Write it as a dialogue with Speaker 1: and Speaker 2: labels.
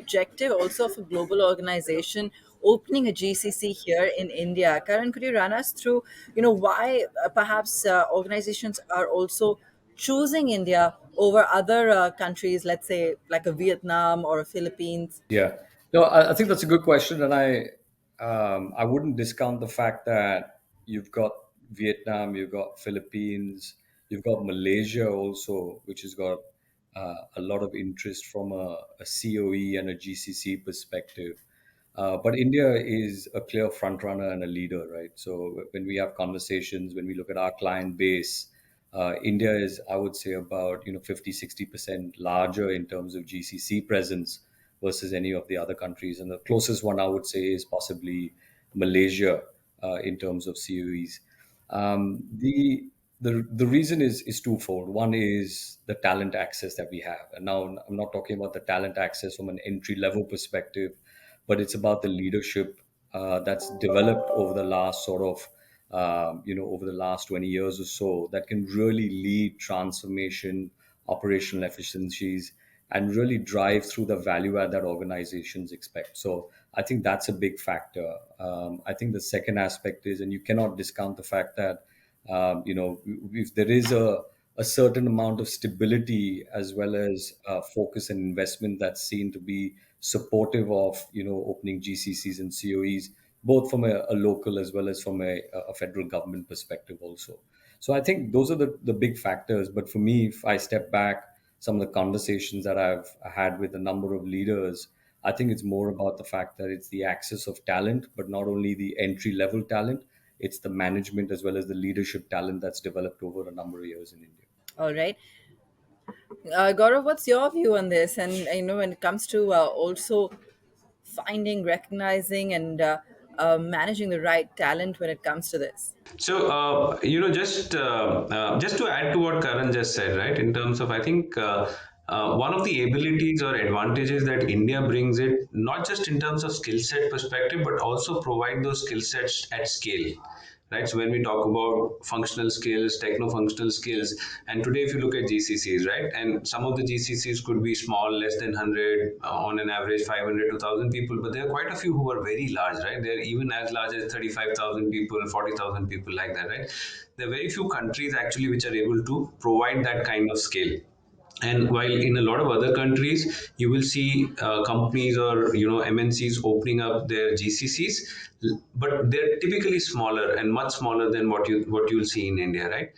Speaker 1: objective also of a global organization opening a GCC here in India? Karan, could you run us through, why perhaps organizations are also choosing India over other countries, let's say like a Vietnam or a Philippines?
Speaker 2: Yeah. No, I think that's a good question, and I wouldn't discount the fact that you've got Vietnam, you've got Philippines, you've got Malaysia also, which has got a lot of interest from a COE and a GCC perspective. But India is a clear front runner and a leader, right? So when we have conversations, when we look at our client base, India is, I would say, about 50-60% larger in terms of GCC presence versus any of the other countries. And the closest one I would say is possibly Malaysia in terms of COEs. The reason is twofold. One is the talent access that we have, and now I'm not talking about the talent access from an entry level perspective, but it's about the leadership that's developed over the last sort of over the last 20 years or so that can really lead transformation, operational efficiencies, and really drive through the value add that organizations expect. So I think that's a big factor. I think the second aspect is, and you cannot discount the fact that if there is a certain amount of stability as well as focus and investment that's seen to be supportive of opening GCCs and COEs, both from a local as well as from a federal government perspective also. So I think those are the big factors. But for me, if I step back, some of the conversations that I've had with a number of leaders, I think it's more about the fact that it's the access of talent, but not only the entry level talent, it's the management as well as the leadership talent that's developed over a number of years in India.
Speaker 1: All right. Gaurav, what's your view on this? And when it comes to also finding, recognizing, and managing the right talent when it comes to this?
Speaker 3: So, just to add to what Karan just said, right? In terms of, I think one of the abilities or advantages that India brings it, not just in terms of skill set perspective, but also provide those skill sets at scale, right? So when we talk about functional skills, techno-functional skills, and today if you look at GCCs, right, and some of the GCCs could be small, less than 100, on an average 500 to 1,000 people, but there are quite a few who are very large, right? They're even as large as 35,000 people, 40,000 people, like that, right? There are very few countries actually which are able to provide that kind of scale. And while in a lot of other countries you will see companies or MNCs opening up their GCCs, but they're typically smaller and much smaller than what you'll see in India, right?